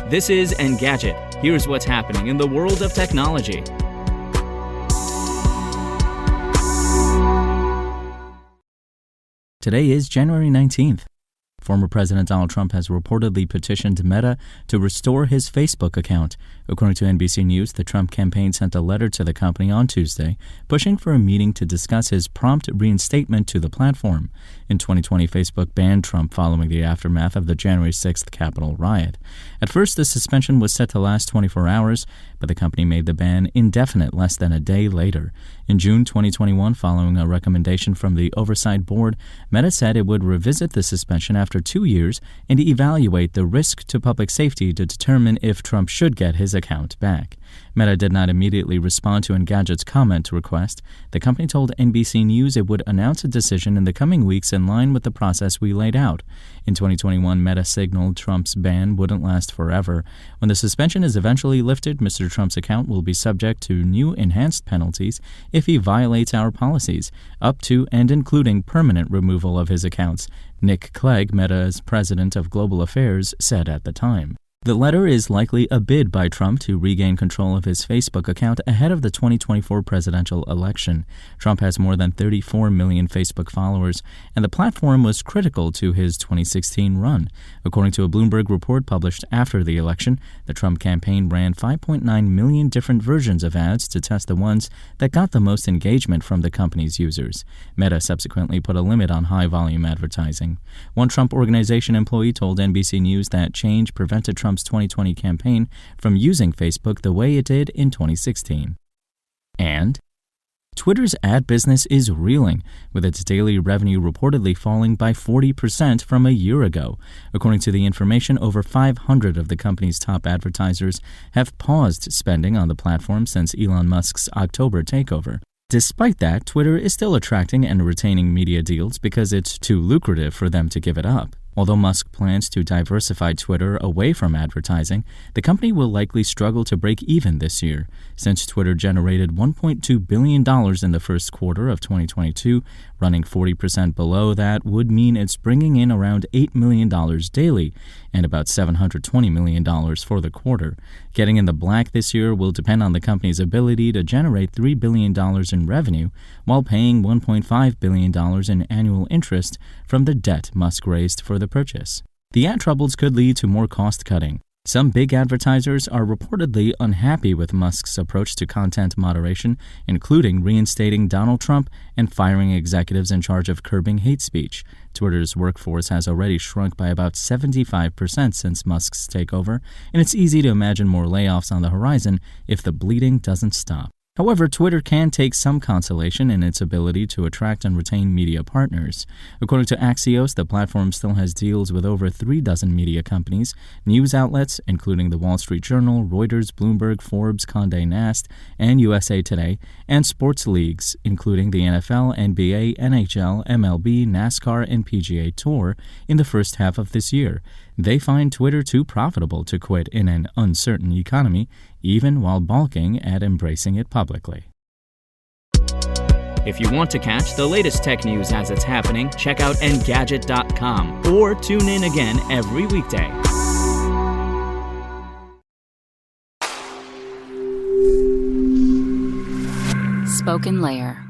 This is Engadget. Here's what's happening in the world of technology. Today is January 19th. Former President Donald Trump has reportedly petitioned Meta to restore his Facebook account. According to NBC News, the Trump campaign sent a letter to the company on Tuesday, pushing for a meeting to discuss his prompt reinstatement to the platform. In 2020, Facebook banned Trump following the aftermath of the January 6th Capitol riot. At first, the suspension was set to last 24 hours, but the company made the ban indefinite less than a day later. In June 2021, following a recommendation from the Oversight Board, Meta said it would revisit the suspension after 2 years and evaluate the risk to public safety to determine if Trump should get his account back. Meta did not immediately respond to Engadget's comment request. The company told NBC News it would announce a decision in the coming weeks in line with the process we laid out. In 2021, Meta signaled Trump's ban wouldn't last forever. When the suspension is eventually lifted, Mr. Trump's account will be subject to new enhanced penalties if he violates our policies, up to and including permanent removal of his accounts, Nick Clegg, Meta's president of global affairs, said at the time. The letter is likely a bid by Trump to regain control of his Facebook account ahead of the 2024 presidential election. Trump has more than 34 million Facebook followers, and the platform was critical to his 2016 run. According to a Bloomberg report published after the election, the Trump campaign ran 5.9 million different versions of ads to test the ones that got the most engagement from the company's users. Meta subsequently put a limit on high-volume advertising. One Trump Organization employee told NBC News that change prevented Trump's 2020 campaign from using Facebook the way it did in 2016. And Twitter's ad business is reeling, with its daily revenue reportedly falling by 40% from a year ago. According to the information, over 500 of the company's top advertisers have paused spending on the platform since Elon Musk's October takeover. Despite that, Twitter is still attracting and retaining media deals because it's too lucrative for them to give it up. Although Musk plans to diversify Twitter away from advertising, the company will likely struggle to break even this year. Since Twitter generated $1.2 billion in the first quarter of 2022, running 40% below that would mean it's bringing in around $8 million daily and about $720 million for the quarter. Getting in the black this year will depend on the company's ability to generate $3 billion in revenue while paying $1.5 billion in annual interest from the debt Musk raised for the purchase. The ad troubles could lead to more cost cutting. Some big advertisers are reportedly unhappy with Musk's approach to content moderation, including reinstating Donald Trump and firing executives in charge of curbing hate speech. Twitter's workforce has already shrunk by about 75% since Musk's takeover, and it's easy to imagine more layoffs on the horizon if the bleeding doesn't stop. However, Twitter can take some consolation in its ability to attract and retain media partners. According to Axios, the platform still has deals with over 36 media companies, news outlets, including the Wall Street Journal, Reuters, Bloomberg, Forbes, Condé Nast, and USA Today, and sports leagues, including the NFL, NBA, NHL, MLB, NASCAR, and PGA Tour in the first half of this year. They find Twitter too profitable to quit in an uncertain economy, even while balking at embracing it publicly. If you want to catch the latest tech news as it's happening, check out Engadget.com or tune in again every weekday. Spoken Layer.